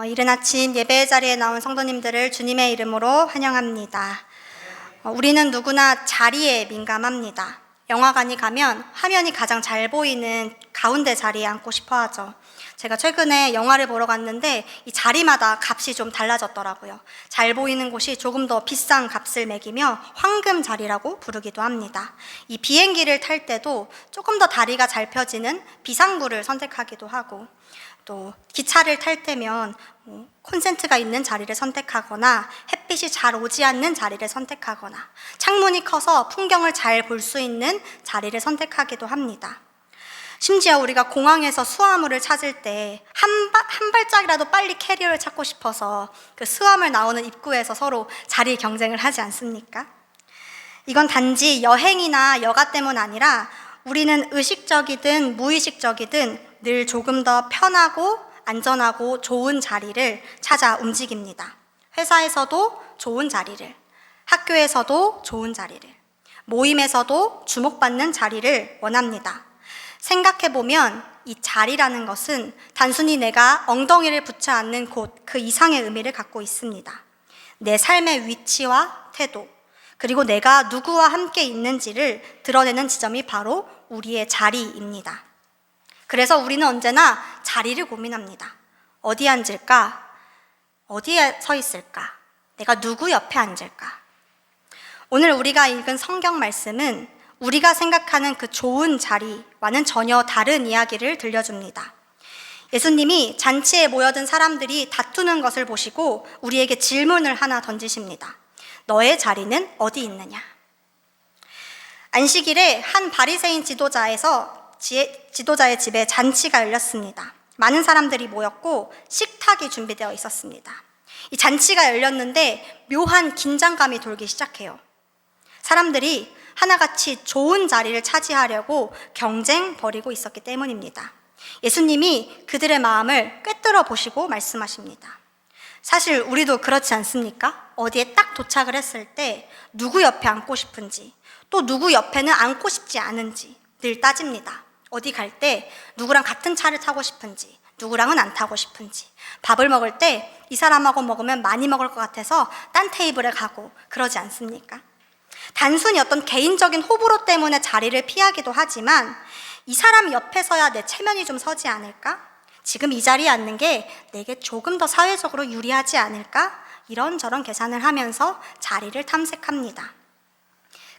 이른 아침 예배 자리에 나온 성도님들을 주님의 이름으로 환영합니다. 우리는 누구나 자리에 민감합니다. 영화관이 가면 화면이 가장 잘 보이는 가운데 자리에 앉고 싶어 하죠. 제가 최근에 영화를 보러 갔는데 이 자리마다 값이 좀 달라졌더라고요. 잘 보이는 곳이 조금 더 비싼 값을 매기며 황금 자리라고 부르기도 합니다. 이 비행기를 탈 때도 조금 더 다리가 잘 펴지는 비상구를 선택하기도 하고, 또 기차를 탈 때면 콘센트가 있는 자리를 선택하거나 햇빛이 잘 오지 않는 자리를 선택하거나 창문이 커서 풍경을 잘 볼 수 있는 자리를 선택하기도 합니다. 심지어 우리가 공항에서 수화물을 찾을 때 한 발짝이라도 빨리 캐리어를 찾고 싶어서 그 수화물 나오는 입구에서 서로 자리 경쟁을 하지 않습니까? 이건 단지 여행이나 여가 때문 아니라 우리는 의식적이든 무의식적이든 늘 조금 더 편하고 안전하고 좋은 자리를 찾아 움직입니다. 회사에서도 좋은 자리를, 학교에서도 좋은 자리를, 모임에서도 주목받는 자리를 원합니다. 생각해보면 이 자리라는 것은 단순히 내가 엉덩이를 붙여 앉는 곳 그 이상의 의미를 갖고 있습니다. 내 삶의 위치와 태도, 그리고 내가 누구와 함께 있는지를 드러내는 지점이 바로 우리의 자리입니다. 그래서 우리는 언제나 자리를 고민합니다. 어디에 앉을까? 어디에 서 있을까? 내가 누구 옆에 앉을까? 오늘 우리가 읽은 성경 말씀은 우리가 생각하는 그 좋은 자리와는 전혀 다른 이야기를 들려줍니다. 예수님이 잔치에 모여든 사람들이 다투는 것을 보시고 우리에게 질문을 하나 던지십니다. 너의 자리는 어디 있느냐? 안식일에 한 바리새인 지도자의 집에 잔치가 열렸습니다. 많은 사람들이 모였고 식탁이 준비되어 있었습니다. 이 잔치가 열렸는데 묘한 긴장감이 돌기 시작해요. 사람들이 하나같이 좋은 자리를 차지하려고 경쟁 벌이고 있었기 때문입니다. 예수님이 그들의 마음을 꿰뚫어 보시고 말씀하십니다. 사실 우리도 그렇지 않습니까? 어디에 딱 도착을 했을 때 누구 옆에 앉고 싶은지, 또 누구 옆에는 앉고 싶지 않은지 늘 따집니다. 어디 갈 때 누구랑 같은 차를 타고 싶은지, 누구랑은 안 타고 싶은지, 밥을 먹을 때 이 사람하고 먹으면 많이 먹을 것 같아서 딴 테이블에 가고 그러지 않습니까? 단순히 어떤 개인적인 호불호 때문에 자리를 피하기도 하지만 이 사람 옆에 서야 내 체면이 좀 서지 않을까? 지금 이 자리에 앉는 게 내게 조금 더 사회적으로 유리하지 않을까? 이런저런 계산을 하면서 자리를 탐색합니다.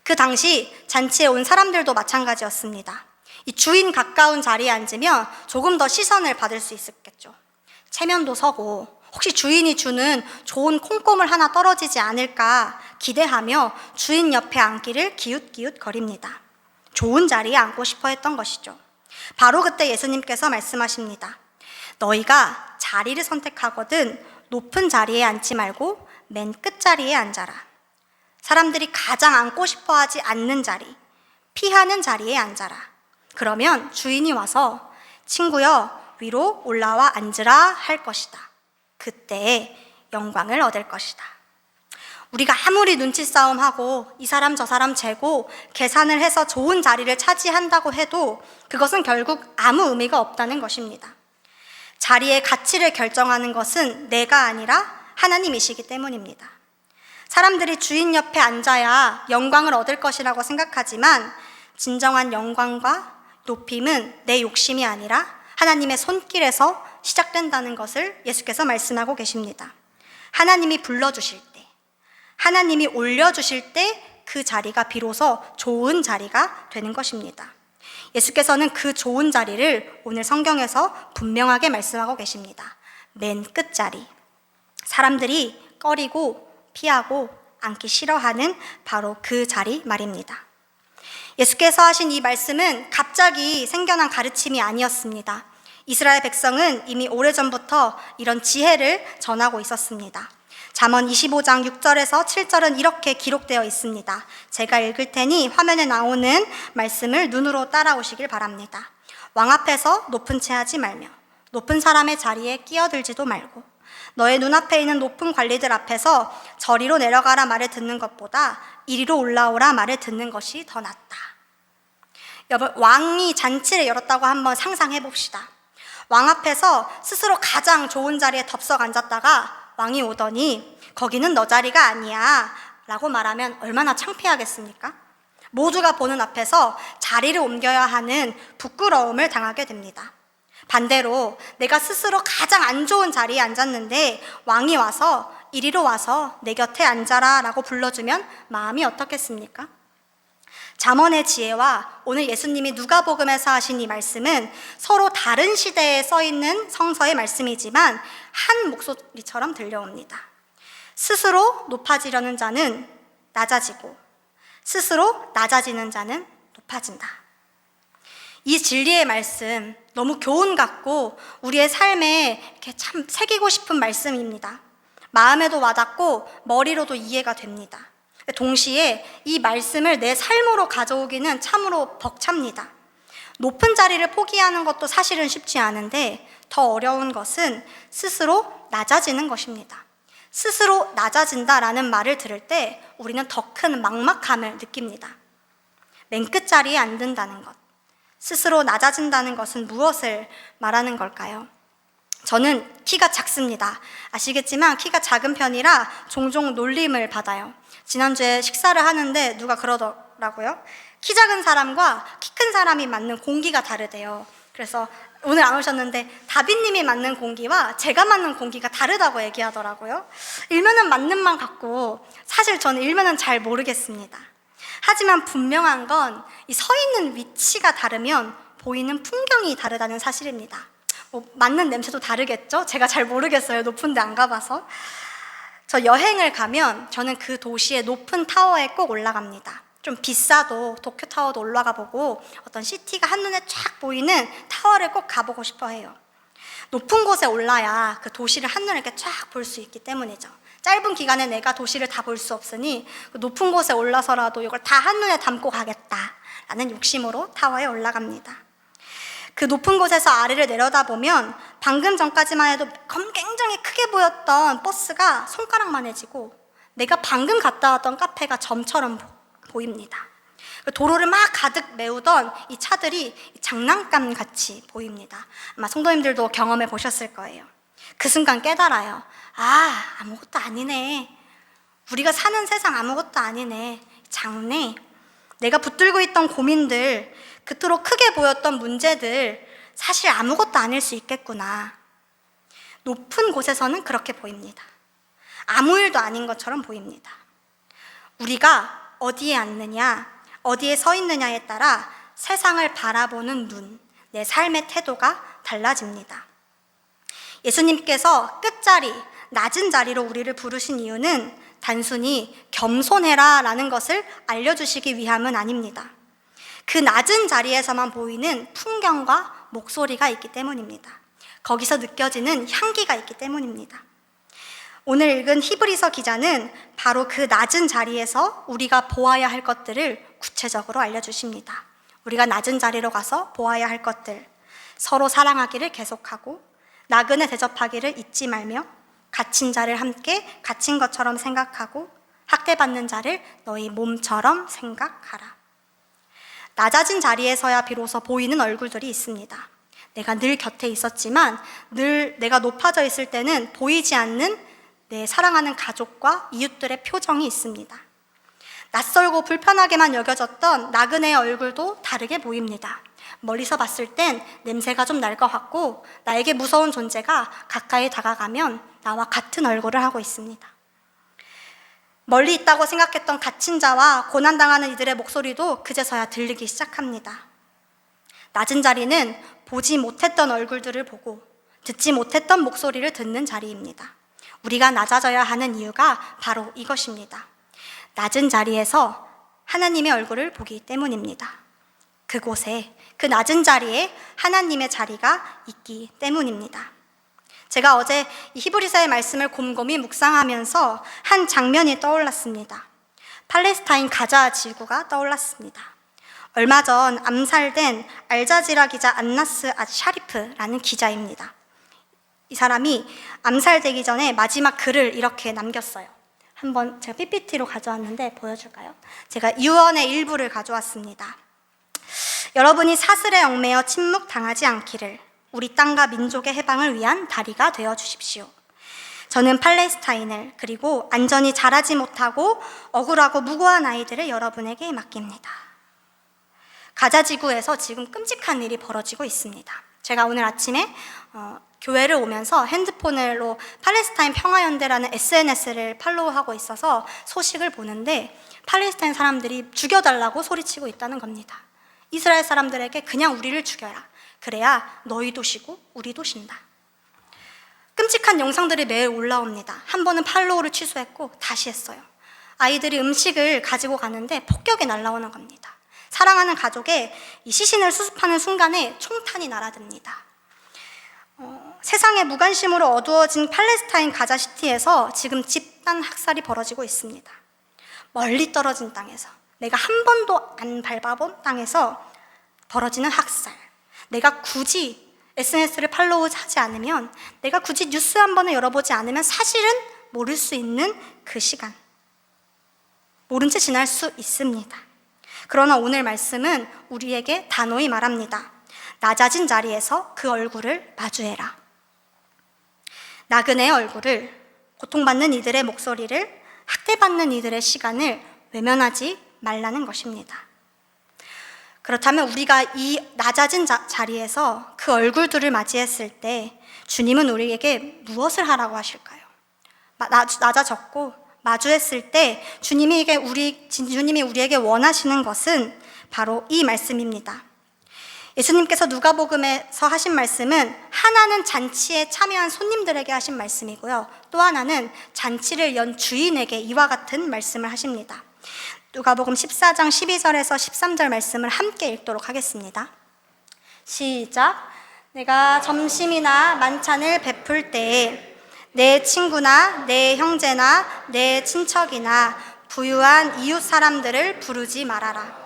그 당시 잔치에 온 사람들도 마찬가지였습니다. 이 주인 가까운 자리에 앉으면 조금 더 시선을 받을 수 있었겠죠. 체면도 서고 혹시 주인이 주는 좋은 콩고물 하나 떨어지지 않을까 기대하며 주인 옆에 앉기를 기웃기웃 거립니다. 좋은 자리에 앉고 싶어 했던 것이죠. 바로 그때 예수님께서 말씀하십니다. 너희가 자리를 선택하거든 높은 자리에 앉지 말고 맨 끝자리에 앉아라. 사람들이 가장 앉고 싶어 하지 않는 자리, 피하는 자리에 앉아라. 그러면 주인이 와서 친구여 위로 올라와 앉으라 할 것이다. 그때 영광을 얻을 것이다. 우리가 아무리 눈치 싸움하고 이 사람 저 사람 재고 계산을 해서 좋은 자리를 차지한다고 해도 그것은 결국 아무 의미가 없다는 것입니다. 자리의 가치를 결정하는 것은 내가 아니라 하나님이시기 때문입니다. 사람들이 주인 옆에 앉아야 영광을 얻을 것이라고 생각하지만 진정한 영광과 높임은 내 욕심이 아니라 하나님의 손길에서 시작된다는 것을 예수께서 말씀하고 계십니다. 하나님이 불러주실 때, 하나님이 올려주실 때 그 자리가 비로소 좋은 자리가 되는 것입니다. 예수께서는 그 좋은 자리를 오늘 성경에서 분명하게 말씀하고 계십니다. 맨 끝자리, 사람들이 꺼리고 피하고 앉기 싫어하는 바로 그 자리 말입니다. 예수께서 하신 이 말씀은 갑자기 생겨난 가르침이 아니었습니다. 이스라엘 백성은 이미 오래전부터 이런 지혜를 전하고 있었습니다. 잠언 25장 6절에서 7절은 이렇게 기록되어 있습니다. 제가 읽을 테니 화면에 나오는 말씀을 눈으로 따라오시길 바랍니다. 왕 앞에서 높은 채 하지 말며 높은 사람의 자리에 끼어들지도 말고 너의 눈앞에 있는 높은 관리들 앞에서 저리로 내려가라 말을 듣는 것보다 이리로 올라오라 말을 듣는 것이 더 낫다. 여러분, 왕이 잔치를 열었다고 한번 상상해 봅시다. 왕 앞에서 스스로 가장 좋은 자리에 덥석 앉았다가 왕이 오더니 거기는 너 자리가 아니야 라고 말하면 얼마나 창피하겠습니까? 모두가 보는 앞에서 자리를 옮겨야 하는 부끄러움을 당하게 됩니다. 반대로 내가 스스로 가장 안 좋은 자리에 앉았는데 왕이 와서 이리로 와서 내 곁에 앉아라 라고 불러주면 마음이 어떻겠습니까? 잠언의 지혜와 오늘 예수님이 누가복음에서 하신 이 말씀은 서로 다른 시대에 써있는 성서의 말씀이지만 한 목소리처럼 들려옵니다. 스스로 높아지려는 자는 낮아지고 스스로 낮아지는 자는 높아진다. 이 진리의 말씀 너무 교훈 같고 우리의 삶에 이렇게 참 새기고 싶은 말씀입니다. 마음에도 와닿고 머리로도 이해가 됩니다. 동시에 이 말씀을 내 삶으로 가져오기는 참으로 벅찹니다. 높은 자리를 포기하는 것도 사실은 쉽지 않은데 더 어려운 것은 스스로 낮아지는 것입니다. 스스로 낮아진다라는 말을 들을 때 우리는 더 큰 막막함을 느낍니다. 맨 끝자리에 앉는다는 것, 스스로 낮아진다는 것은 무엇을 말하는 걸까요? 저는 키가 작습니다. 아시겠지만 키가 작은 편이라 종종 놀림을 받아요. 지난주에 식사를 하는데 누가 그러더라고요. 키 작은 사람과 키 큰 사람이 맞는 공기가 다르대요. 그래서 오늘 안 오셨는데 다비님이 맞는 공기와 제가 맞는 공기가 다르다고 얘기하더라고요. 일면은 맞는 말 같고 사실 저는 일면은 잘 모르겠습니다. 하지만 분명한 건 이 서 있는 위치가 다르면 보이는 풍경이 다르다는 사실입니다. 맞는 냄새도 다르겠죠? 제가 잘 모르겠어요. 높은 데 안 가봐서. 저 여행을 가면 저는 그 도시의 높은 타워에 꼭 올라갑니다. 좀 비싸도 도쿄타워도 올라가 보고 어떤 시티가 한눈에 쫙 보이는 타워를 꼭 가보고 싶어 해요. 높은 곳에 올라야 그 도시를 한눈에 이렇게 쫙 볼 수 있기 때문이죠. 짧은 기간에 내가 도시를 다 볼 수 없으니 그 높은 곳에 올라서라도 이걸 다 한눈에 담고 가겠다라는 욕심으로 타워에 올라갑니다. 그 높은 곳에서 아래를 내려다보면 방금 전까지만 해도 굉장히 크게 보였던 버스가 손가락만해지고 내가 방금 갔다 왔던 카페가 점처럼 보입니다. 도로를 막 가득 메우던 이 차들이 장난감 같이 보입니다. 아마 성도님들도 경험해 보셨을 거예요. 그 순간 깨달아요. 아무것도 아니네. 우리가 사는 세상 아무것도 아니네. 작네. 내가 붙들고 있던 고민들, 그토록 크게 보였던 문제들 사실 아무것도 아닐 수 있겠구나. 높은 곳에서는 그렇게 보입니다. 아무 일도 아닌 것처럼 보입니다. 우리가 어디에 앉느냐, 어디에 서 있느냐에 따라 세상을 바라보는 눈, 내 삶의 태도가 달라집니다. 예수님께서 끝자리, 낮은 자리로 우리를 부르신 이유는 단순히 겸손해라 라는 것을 알려주시기 위함은 아닙니다. 그 낮은 자리에서만 보이는 풍경과 목소리가 있기 때문입니다. 거기서 느껴지는 향기가 있기 때문입니다. 오늘 읽은 히브리서 기자는 바로 그 낮은 자리에서 우리가 보아야 할 것들을 구체적으로 알려주십니다. 우리가 낮은 자리로 가서 보아야 할 것들, 서로 사랑하기를 계속하고 나그네 대접하기를 잊지 말며 갇힌 자를 함께 갇힌 것처럼 생각하고 학대받는 자를 너희 몸처럼 생각하라. 낮아진 자리에서야 비로소 보이는 얼굴들이 있습니다. 내가 늘 곁에 있었지만 늘 내가 높아져 있을 때는 보이지 않는 내 사랑하는 가족과 이웃들의 표정이 있습니다. 낯설고 불편하게만 여겨졌던 나그네의 얼굴도 다르게 보입니다. 멀리서 봤을 땐 냄새가 좀 날 것 같고 나에게 무서운 존재가 가까이 다가가면 나와 같은 얼굴을 하고 있습니다. 멀리 있다고 생각했던 갇힌 자와 고난당하는 이들의 목소리도 그제서야 들리기 시작합니다. 낮은 자리는 보지 못했던 얼굴들을 보고 듣지 못했던 목소리를 듣는 자리입니다. 우리가 낮아져야 하는 이유가 바로 이것입니다. 낮은 자리에서 하나님의 얼굴을 보기 때문입니다. 그곳에, 그 낮은 자리에 하나님의 자리가 있기 때문입니다. 제가 어제 이 히브리서의 말씀을 곰곰이 묵상하면서 한 장면이 떠올랐습니다. 팔레스타인 가자 지구가 떠올랐습니다. 얼마 전 암살된 알자지라 기자 안나스 샤리프라는 기자입니다. 이 사람이 암살되기 전에 마지막 글을 이렇게 남겼어요. 한번 제가 PPT로 가져왔는데 보여줄까요? 제가 유언의 일부를 가져왔습니다. 여러분이 사슬에 얽매여 침묵당하지 않기를, 우리 땅과 민족의 해방을 위한 다리가 되어 주십시오. 저는 팔레스타인을 그리고 안전히 자라지 못하고 억울하고 무고한 아이들을 여러분에게 맡깁니다. 가자 지구에서 지금 끔찍한 일이 벌어지고 있습니다. 제가 오늘 아침에 교회를 오면서 핸드폰으로 팔레스타인 평화연대라는 SNS를 팔로우하고 있어서 소식을 보는데 팔레스타인 사람들이 죽여달라고 소리치고 있다는 겁니다. 이스라엘 사람들에게 그냥 우리를 죽여라. 그래야 너희도 쉬고 우리도 쉰다. 끔찍한 영상들이 매일 올라옵니다. 한 번은 팔로우를 취소했고 다시 했어요. 아이들이 음식을 가지고 가는데 폭격이 날아오는 겁니다. 사랑하는 가족의 이 시신을 수습하는 순간에 총탄이 날아듭니다. 세상에 무관심으로 어두워진 팔레스타인 가자시티에서 지금 집단 학살이 벌어지고 있습니다. 멀리 떨어진 땅에서, 내가 한 번도 안 밟아본 땅에서 벌어지는 학살. 내가 굳이 SNS를 팔로우하지 않으면, 내가 굳이 뉴스 한 번을 열어보지 않으면 사실은 모를 수 있는 그 시간, 모른 채 지날 수 있습니다. 그러나 오늘 말씀은 우리에게 단호히 말합니다. 낮아진 자리에서 그 얼굴을 마주해라. 나그네의 얼굴을, 고통받는 이들의 목소리를, 학대받는 이들의 시간을 외면하지 말라는 것입니다. 그렇다면 우리가 이 낮아진 자리에서 그 얼굴들을 맞이했을 때 주님은 우리에게 무엇을 하라고 하실까요? 낮아졌고 마주했을 때 주님이 우리에게 원하시는 것은 바로 이 말씀입니다. 예수님께서 누가복음에서 하신 말씀은 하나는 잔치에 참여한 손님들에게 하신 말씀이고요. 또 하나는 잔치를 연 주인에게 이와 같은 말씀을 하십니다. 누가복음 14장 12절에서 13절 말씀을 함께 읽도록 하겠습니다. 시작. 내가 점심이나 만찬을 베풀 때에 내 친구나 내 형제나 내 친척이나 부유한 이웃 사람들을 부르지 말아라.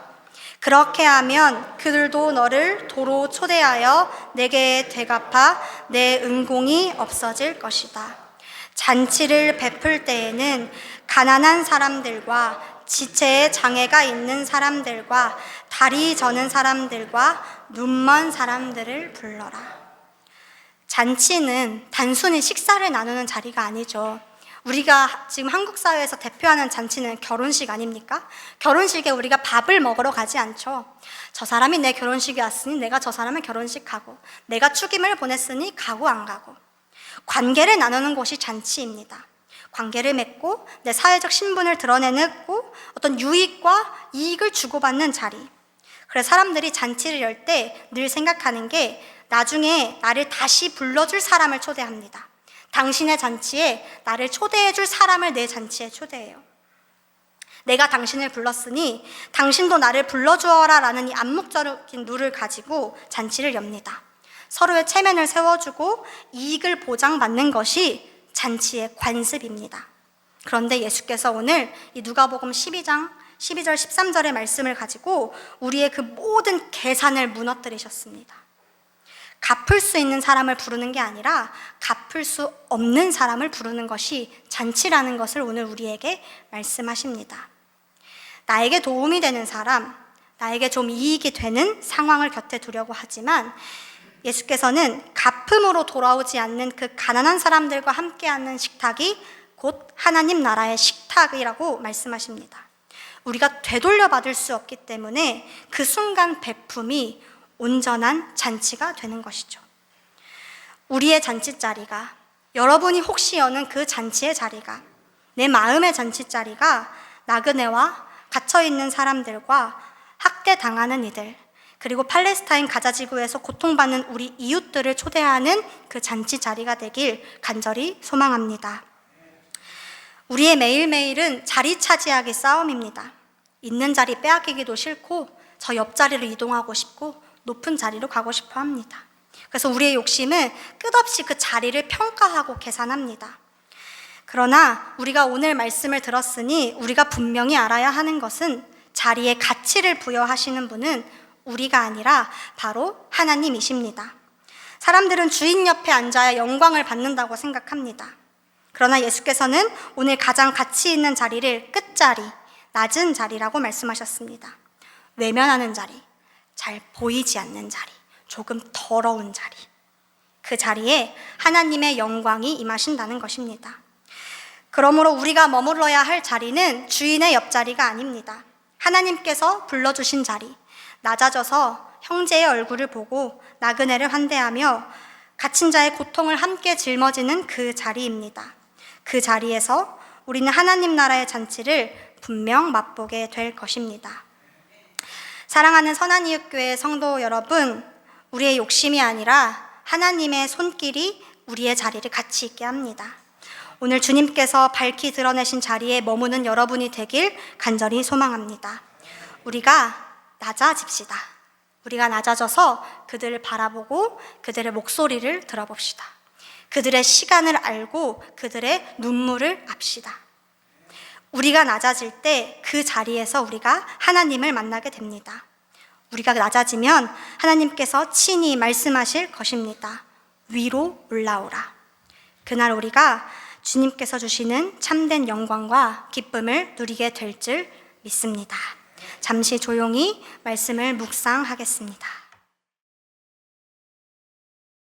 그렇게 하면 그들도 너를 도로 초대하여 내게 되갚아 내 은공이 없어질 것이다. 잔치를 베풀 때에는 가난한 사람들과 지체에 장애가 있는 사람들과 다리 저는 사람들과 눈먼 사람들을 불러라. 잔치는 단순히 식사를 나누는 자리가 아니죠. 우리가 지금 한국 사회에서 대표하는 잔치는 결혼식 아닙니까? 결혼식에 우리가 밥을 먹으러 가지 않죠. 저 사람이 내 결혼식에 왔으니 내가 저 사람의 결혼식 가고, 내가 축임을 보냈으니 가고 안 가고. 관계를 나누는 곳이 잔치입니다. 관계를 맺고 내 사회적 신분을 드러내고 어떤 유익과 이익을 주고받는 자리. 그래서 사람들이 잔치를 열 때 늘 생각하는 게 나중에 나를 다시 불러줄 사람을 초대합니다. 당신의 잔치에 나를 초대해 줄 사람을 내 잔치에 초대해요. 내가 당신을 불렀으니 당신도 나를 불러주어라 라는 이 암묵적인 룰을 가지고 잔치를 엽니다. 서로의 체면을 세워주고 이익을 보장받는 것이 잔치의 관습입니다. 그런데 예수께서 오늘 이 누가복음 12장 12절 13절의 말씀을 가지고 우리의 그 모든 계산을 무너뜨리셨습니다. 갚을 수 있는 사람을 부르는 게 아니라 갚을 수 없는 사람을 부르는 것이 잔치라는 것을 오늘 우리에게 말씀하십니다. 나에게 도움이 되는 사람, 나에게 좀 이익이 되는 상황을 곁에 두려고 하지만 예수께서는 갚음으로 돌아오지 않는 그 가난한 사람들과 함께하는 식탁이 곧 하나님 나라의 식탁이라고 말씀하십니다. 우리가 되돌려 받을 수 없기 때문에 그 순간 베품이 온전한 잔치가 되는 것이죠. 우리의 잔치 자리가, 여러분이 혹시 여는 그 잔치의 자리가, 내 마음의 잔치 자리가 나그네와 갇혀있는 사람들과 학대당하는 이들, 그리고 팔레스타인 가자 지구에서 고통받는 우리 이웃들을 초대하는 그 잔치 자리가 되길 간절히 소망합니다. 우리의 매일매일은 자리 차지하기 싸움입니다. 있는 자리 빼앗기기도 싫고 저 옆자리로 이동하고 싶고 높은 자리로 가고 싶어 합니다. 그래서 우리의 욕심은 끝없이 그 자리를 평가하고 계산합니다. 그러나 우리가 오늘 말씀을 들었으니 우리가 분명히 알아야 하는 것은 자리에 가치를 부여하시는 분은 우리가 아니라 바로 하나님이십니다. 사람들은 주인 옆에 앉아야 영광을 받는다고 생각합니다. 그러나 예수께서는 오늘 가장 가치 있는 자리를 끝자리, 낮은 자리라고 말씀하셨습니다. 외면하는 자리, 잘 보이지 않는 자리, 조금 더러운 자리. 그 자리에 하나님의 영광이 임하신다는 것입니다. 그러므로 우리가 머물러야 할 자리는 주인의 옆자리가 아닙니다. 하나님께서 불러주신 자리, 낮아져서 형제의 얼굴을 보고 나그네를 환대하며 갇힌 자의 고통을 함께 짊어지는 그 자리입니다. 그 자리에서 우리는 하나님 나라의 잔치를 분명 맛보게 될 것입니다. 사랑하는 선한이웃교회 성도 여러분, 우리의 욕심이 아니라 하나님의 손길이 우리의 자리를 가치 있게 합니다. 오늘 주님께서 밝히 드러내신 자리에 머무는 여러분이 되길 간절히 소망합니다. 우리가 낮아집시다. 우리가 낮아져서 그들을 바라보고 그들의 목소리를 들어봅시다. 그들의 시간을 알고 그들의 눈물을 압시다. 우리가 낮아질 때 그 자리에서 우리가 하나님을 만나게 됩니다. 우리가 낮아지면 하나님께서 친히 말씀하실 것입니다. 위로 올라오라. 그날 우리가 주님께서 주시는 참된 영광과 기쁨을 누리게 될 줄 믿습니다. 잠시 조용히 말씀을 묵상하겠습니다.